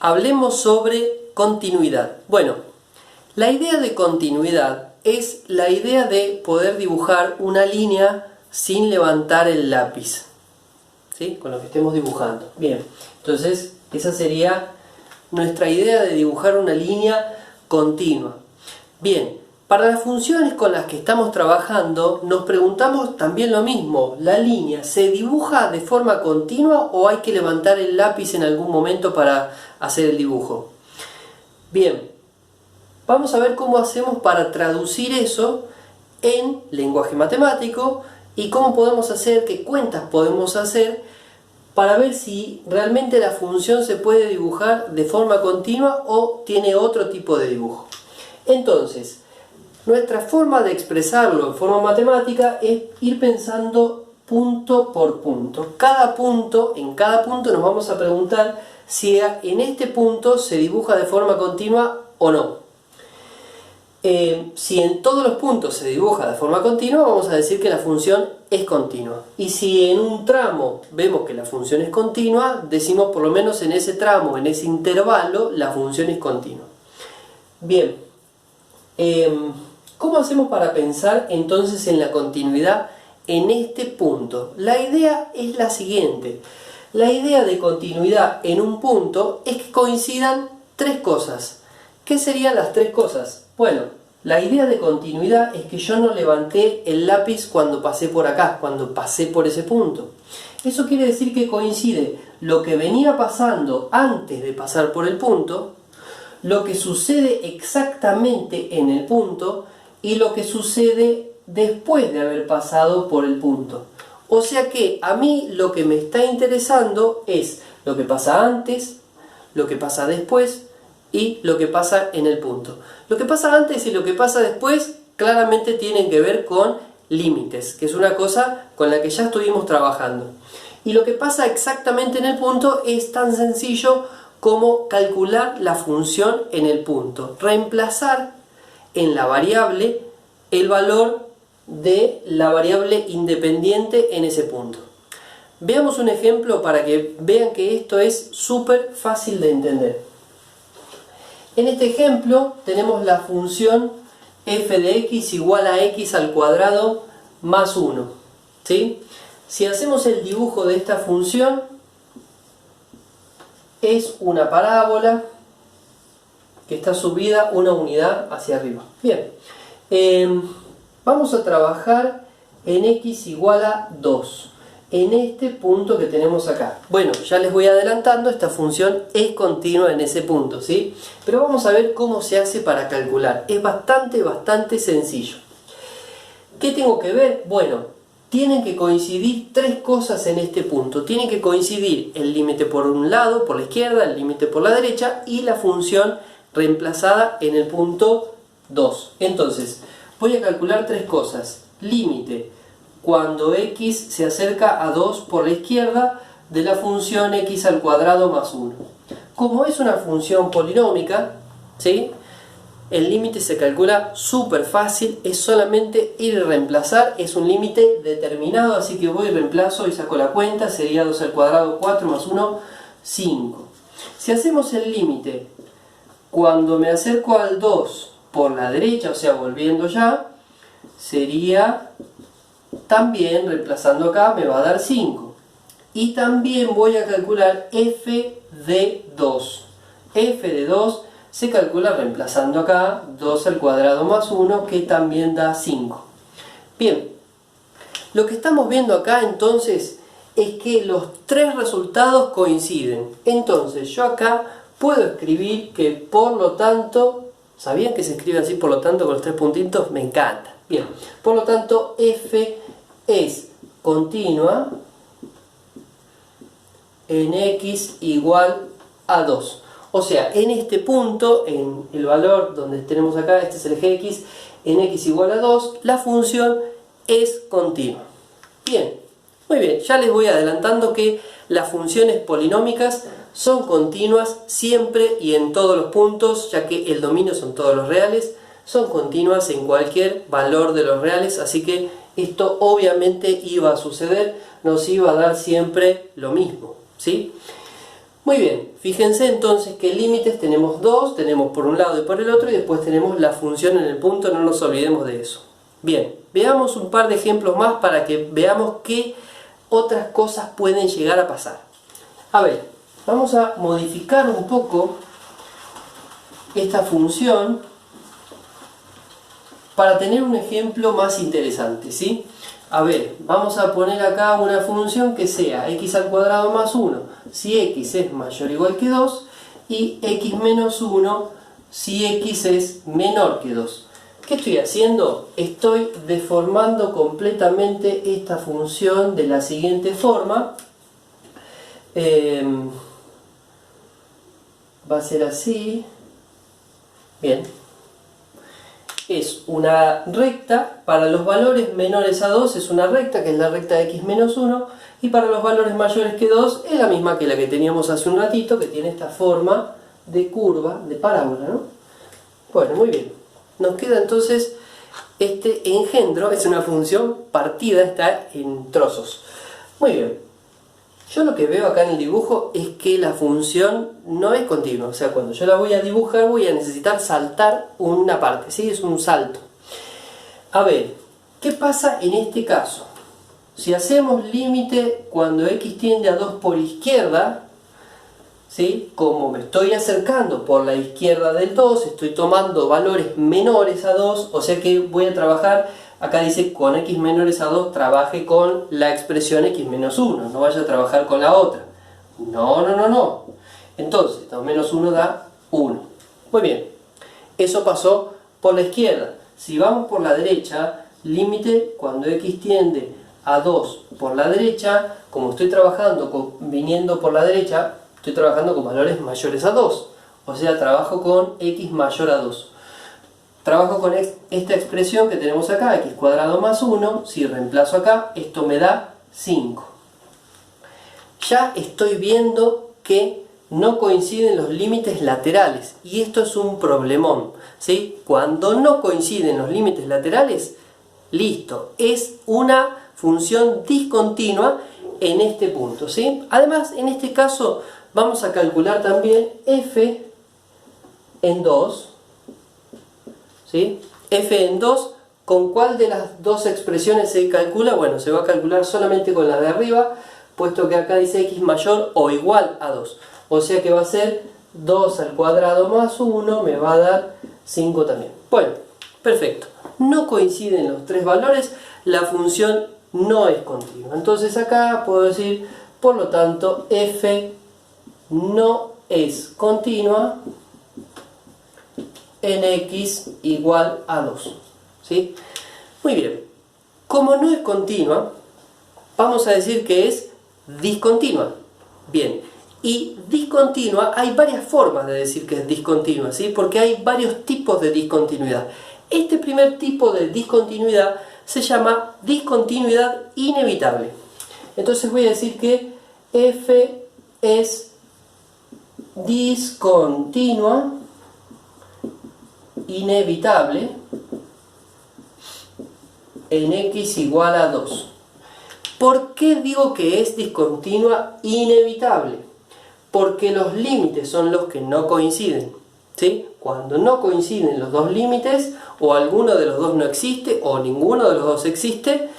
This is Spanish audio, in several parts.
Hablemos sobre continuidad. Bueno, la idea de continuidad es la idea de poder dibujar una línea sin levantar el lápiz, ¿sí? Con lo que estemos dibujando. Bien, entonces esa sería nuestra idea de dibujar una línea continua. Bien, para las funciones con las que estamos trabajando nos preguntamos también lo mismo. ¿La línea se dibuja de forma continua o hay que levantar el lápiz en algún momento para hacer el dibujo? Bien, vamos a ver cómo hacemos para traducir eso en lenguaje matemático y cómo podemos hacer, qué cuentas podemos hacer para ver si realmente la función se puede dibujar de forma continua o tiene otro tipo de dibujo. Entonces, nuestra forma de expresarlo en forma matemática es ir pensando punto por punto. En cada punto nos vamos a preguntar si en este punto se dibuja de forma continua o no. Si en todos los puntos se dibuja de forma continua, vamos a decir que la función es continua. Y si en un tramo vemos que la función es continua, decimos por lo menos en ese tramo, en ese intervalo, la función es continua. Bien, ¿cómo hacemos para pensar entonces en la continuidad en este punto? La idea es la siguiente. La idea de continuidad en un punto es que coincidan tres cosas. ¿Qué serían las tres cosas? Bueno, la idea de continuidad es que yo no levanté el lápiz cuando pasé por acá, cuando pasé por ese punto. Eso quiere decir que coincide lo que venía pasando antes de pasar por el punto, lo que sucede exactamente en el punto y lo que sucede después de haber pasado por el punto. O sea que a mí lo que me está interesando es lo que pasa antes, lo que pasa después y lo que pasa en el punto. Lo que pasa antes y lo que pasa después claramente tienen que ver con límites, que es una cosa con la que ya estuvimos trabajando. Y lo que pasa exactamente en el punto es tan sencillo como calcular la función en el punto. Reemplazar en la variable el valor de la variable independiente en ese punto. Veamos un ejemplo para que vean que esto es súper fácil de entender. En este ejemplo tenemos la función f de x igual a x al cuadrado más 1. ¿Sí? Si hacemos el dibujo de esta función, es una parábola que está subida una unidad hacia arriba. Bien, vamos a trabajar en x igual a 2. En este punto que tenemos acá. Bueno, ya les voy adelantando, esta función es continua en ese punto, ¿sí? Pero vamos a ver cómo se hace para calcular. Es bastante sencillo. ¿Qué tengo que ver? Bueno, tienen que coincidir tres cosas en este punto. Tiene que coincidir el límite por un lado, por la izquierda, el límite por la derecha y la función reemplazada en el punto 2. Entonces, voy a calcular tres cosas. Límite cuando x se acerca a 2 por la izquierda de la función x al cuadrado más 1. Como es una función polinómica, ¿sí? El límite se calcula súper fácil, es solamente ir y reemplazar, es un límite determinado, así que voy y reemplazo y saco la cuenta, sería 2 al cuadrado 4 más 1, 5. Si hacemos el límite cuando me acerco al 2 por la derecha, o sea volviendo ya, sería también, reemplazando acá, me va a dar 5. Y también voy a calcular f de 2. F de 2 se calcula reemplazando acá 2 al cuadrado más 1, que también da 5. Bien, lo que estamos viendo acá entonces es que los tres resultados coinciden. Entonces yo acá puedo escribir que por lo tanto, ¿sabían que se escribe así por lo tanto con los tres puntitos? Me encanta. Bien, por lo tanto f es continua en x igual a 2. O sea, en este punto, en el valor donde tenemos acá, este es el eje x, en x igual a 2, la función es continua. Bien, muy bien, ya les voy adelantando que las funciones polinómicas son continuas siempre y en todos los puntos, ya que el dominio son todos los reales, son continuas en cualquier valor de los reales, así que esto obviamente iba a suceder, nos iba a dar siempre lo mismo, ¿sí? Muy bien, fíjense entonces que límites tenemos dos, tenemos por un lado y por el otro, y después tenemos la función en el punto, no nos olvidemos de eso. Bien, veamos un par de ejemplos más para que veamos qué otras cosas pueden llegar a pasar. A ver, vamos a modificar un poco esta función para tener un ejemplo más interesante, ¿sí? A ver, vamos a poner acá una función que sea x al cuadrado más 1 si x es mayor o igual que 2 y x menos 1 si x es menor que 2. ¿Qué estoy haciendo? Estoy deformando completamente esta función de la siguiente forma. Va a ser así. Bien. Es una recta, para los valores menores a 2 es una recta, que es la recta de x menos 1, y para los valores mayores que 2 es la misma que la que teníamos hace un ratito, que tiene esta forma de curva, de parábola, ¿no? Bueno, muy bien. Nos queda entonces este engendro, es una función partida, está en trozos. Muy bien. Yo lo que veo acá en el dibujo es que la función no es continua, o sea, cuando yo la voy a dibujar voy a necesitar saltar una parte, ¿sí? Es un salto. A ver, ¿qué pasa en este caso? Si hacemos límite cuando x tiende a 2 por izquierda, ¿sí? Como me estoy acercando por la izquierda del 2, estoy tomando valores menores a 2, o sea que voy a trabajar, acá dice con x menores a 2, trabaje con la expresión x menos 1, no vaya a trabajar con la otra. No. Entonces, 2 menos 1 da 1. Muy bien, eso pasó por la izquierda. Si vamos por la derecha, límite cuando x tiende a 2 por la derecha, como estoy trabajando viniendo por la derecha, estoy trabajando con valores mayores a 2, o sea, trabajo con x mayor a 2. Trabajo con esta expresión que tenemos acá, x cuadrado más 1, si reemplazo acá, esto me da 5. Ya estoy viendo que no coinciden los límites laterales, y esto es un problemón, ¿sí? Cuando no coinciden los límites laterales, listo, es una función discontinua en este punto, ¿sí? Además, en este caso, vamos a calcular también f en 2, ¿sí? F en 2, ¿con cuál de las dos expresiones se calcula? Bueno, se va a calcular solamente con la de arriba, puesto que acá dice x mayor o igual a 2. O sea que va a ser 2 al cuadrado más 1, me va a dar 5 también. Bueno, perfecto. No coinciden los tres valores, la función no es continua. Entonces acá puedo decir, por lo tanto, f no es continua en x igual a 2. ¿Sí? Muy bien. Como no es continua, vamos a decir que es discontinua. Bien. Y discontinua, hay varias formas de decir que es discontinua, ¿sí? Porque hay varios tipos de discontinuidad. Este primer tipo de discontinuidad se llama discontinuidad inevitable. Entonces voy a decir que f es discontinua inevitable en x igual a 2. ¿Por qué digo que es discontinua inevitable? Porque los límites son los que no coinciden, ¿sí? Cuando no coinciden los dos límites, o alguno de los dos no existe, o ninguno de los dos existe,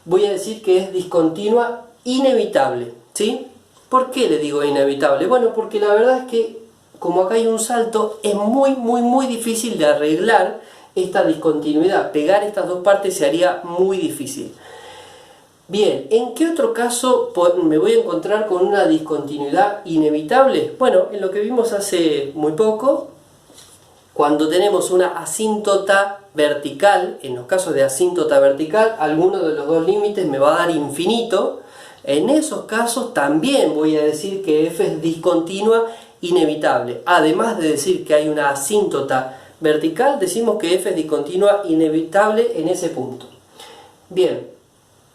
voy a decir que es discontinua inevitable, ¿sí? ¿Por qué le digo inevitable? Bueno, porque la verdad es que, como acá hay un salto, es muy difícil de arreglar esta discontinuidad. Pegar estas dos partes se haría muy difícil. Bien, ¿en qué otro caso me voy a encontrar con una discontinuidad inevitable? Bueno, en lo que vimos hace muy poco, cuando tenemos una asíntota vertical, en los casos de asíntota vertical, alguno de los dos límites me va a dar infinito. En esos casos también voy a decir que f es discontinua inevitable. Además de decir que hay una asíntota vertical, decimos que f es discontinua inevitable en ese punto. Bien.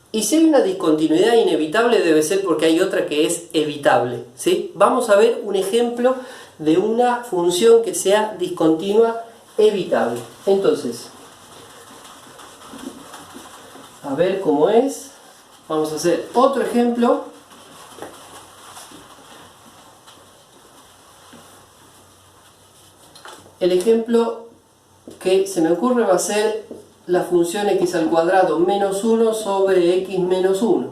Y si hay una discontinuidad inevitable, debe ser porque hay otra que es evitable, ¿sí? Vamos a ver un ejemplo de una función que sea discontinua evitable. Entonces, a ver cómo es. Vamos a hacer otro ejemplo. el ejemplo que se me ocurre va a ser la función x al cuadrado menos 1 sobre x menos 1.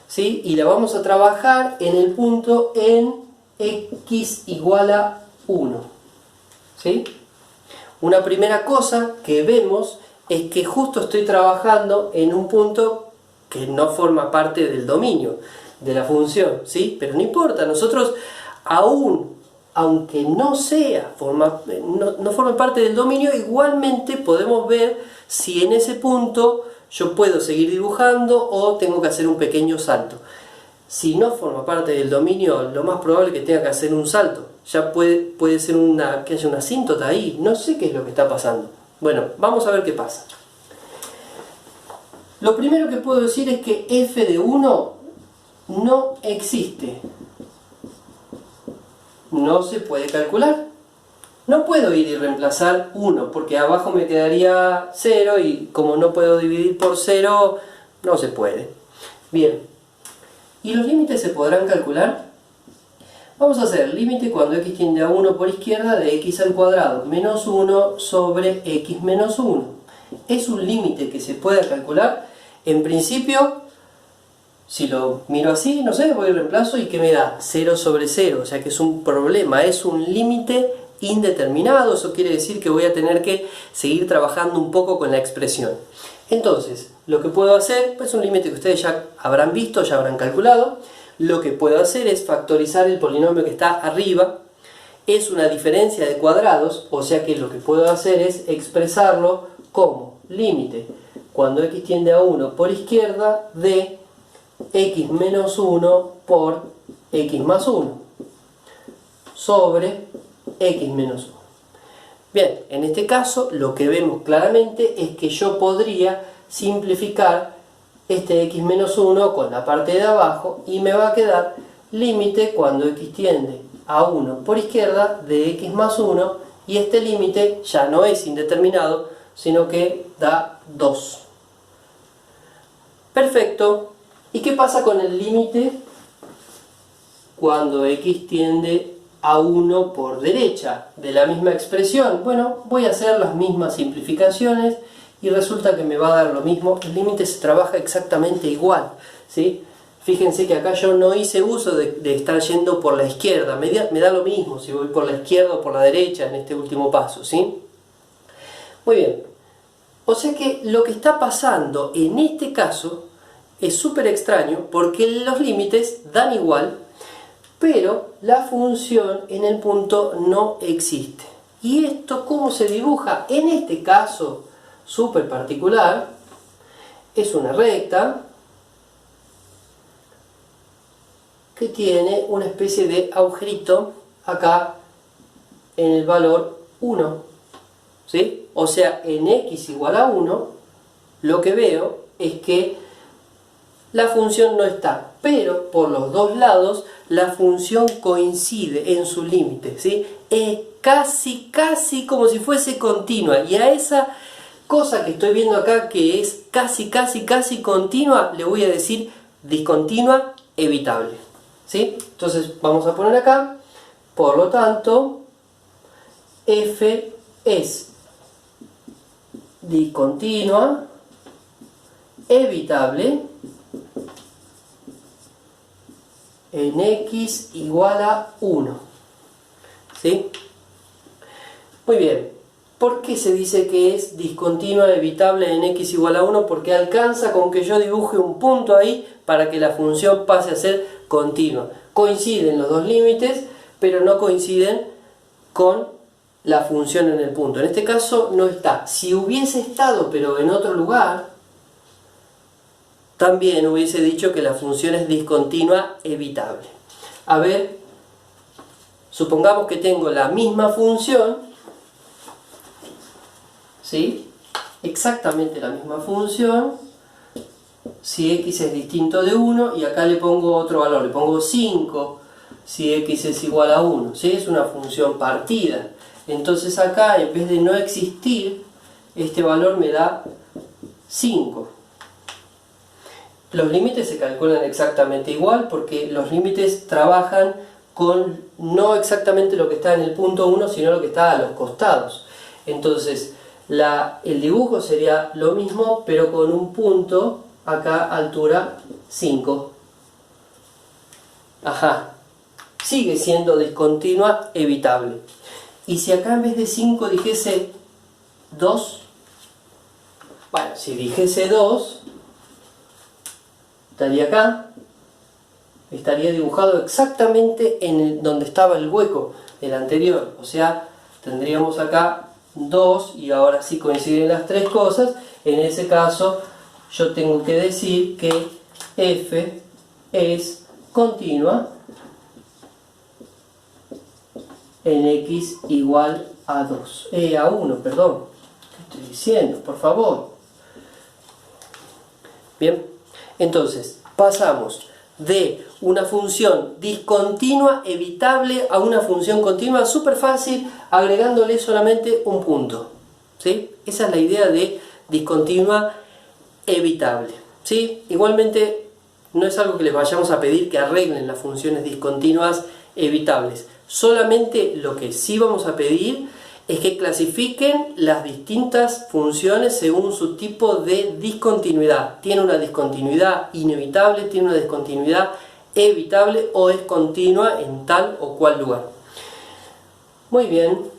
¿Sí? Y la vamos a trabajar en el punto en x igual a 1. ¿Sí? Una primera cosa que vemos es que justo estoy trabajando en un punto que no forma parte del dominio de la función, ¿sí? Pero no importa, nosotros aunque no forme parte del dominio, igualmente podemos ver si en ese punto yo puedo seguir dibujando o tengo que hacer un pequeño salto. Si no forma parte del dominio, lo más probable es que tenga que hacer un salto. Ya puede ser que haya una asíntota ahí, no sé qué es lo que está pasando. Bueno, vamos a ver qué pasa. Lo primero que puedo decir es que f de 1 no existe. No se puede calcular. No puedo ir y reemplazar 1, porque abajo me quedaría 0 y como no puedo dividir por 0, no se puede. Bien. ¿Y los límites se podrán calcular? Vamos a hacer límite cuando x tiende a 1 por izquierda de x al cuadrado menos 1 sobre x menos 1. ¿Es un límite que se pueda calcular? En principio, si lo miro así, no sé, voy y reemplazo y ¿qué me da? 0 sobre 0, o sea que es un problema, es un límite indeterminado. Eso quiere decir que voy a tener que seguir trabajando un poco con la expresión. Entonces, lo que puedo hacer, pues un límite que ustedes ya habrán visto, ya habrán calculado. Lo que puedo hacer es factorizar el polinomio que está arriba. Es una diferencia de cuadrados, o sea que lo que puedo hacer es expresarlo como límite cuando x tiende a 1 por izquierda de x menos 1 por x más 1 sobre x menos 1. Bien, en este caso lo que vemos claramente es que yo podría simplificar este x menos 1 con la parte de abajo y me va a quedar límite cuando x tiende a 1 por izquierda de x más 1, y este límite ya no es indeterminado, sino que da 2. Perfecto. ¿Y qué pasa con el límite cuando x tiende a 1 por derecha de la misma expresión? Bueno, voy a hacer las mismas simplificaciones y resulta que me va a dar lo mismo. El límite se trabaja exactamente igual, ¿sí? Fíjense que acá yo no hice uso de estar yendo por la izquierda. Me da lo mismo si voy por la izquierda o por la derecha en este último paso, ¿sí? Muy bien. O sea que lo que está pasando en este caso es súper extraño porque los límites dan igual, pero la función en el punto no existe. ¿Y esto cómo se dibuja? En este caso súper particular, es una recta que tiene una especie de agujerito acá en el valor 1. ¿Sí? O sea, en x igual a 1, lo que veo es que la función no está, pero por los dos lados la función coincide en su límite, ¿sí? Es casi como si fuese continua, y a esa cosa que estoy viendo acá, que es casi continua, le voy a decir discontinua evitable, ¿sí? Entonces vamos a poner acá, por lo tanto, f es discontinua evitable en x igual a 1. ¿Sí? Muy bien. ¿Por qué se dice que es discontinua evitable en x igual a 1? Porque alcanza con que yo dibuje un punto ahí para que la función pase a ser continua. Coinciden los dos límites, pero no coinciden con la función en el punto. En este caso no está. Si hubiese estado, pero en otro lugar, también hubiese dicho que la función es discontinua evitable. A ver, supongamos que tengo la misma función, ¿sí? Exactamente la misma función, si x es distinto de 1, y acá le pongo otro valor, le pongo 5, si x es igual a 1, ¿sí? Es una función partida. Entonces acá, en vez de no existir, este valor me da 5. Los límites se calculan exactamente igual porque los límites trabajan con no exactamente lo que está en el punto 1, sino lo que está a los costados. Entonces, el dibujo sería lo mismo, pero con un punto acá, altura 5. Ajá, sigue siendo discontinua evitable. Y si acá en vez de 5 dijese 2, bueno, si dijese 2, estaría acá, estaría dibujado exactamente donde estaba el hueco, el anterior. O sea, tendríamos acá 2 y ahora sí coinciden las tres cosas. En ese caso, yo tengo que decir que f es continua en x igual a 2. A 1, perdón. ¿Qué estoy diciendo? Por favor. Bien, entonces pasamos de una función discontinua evitable a una función continua súper fácil, agregándole solamente un punto. ¿Sí? Esa es la idea de discontinua evitable. ¿Sí? Igualmente no es algo que les vayamos a pedir que arreglen las funciones discontinuas evitables. Solamente lo que sí vamos a pedir es que clasifiquen las distintas funciones según su tipo de discontinuidad. ¿Tiene una discontinuidad inevitable? ¿Tiene una discontinuidad evitable? ¿O es continua en tal o cual lugar? Muy bien.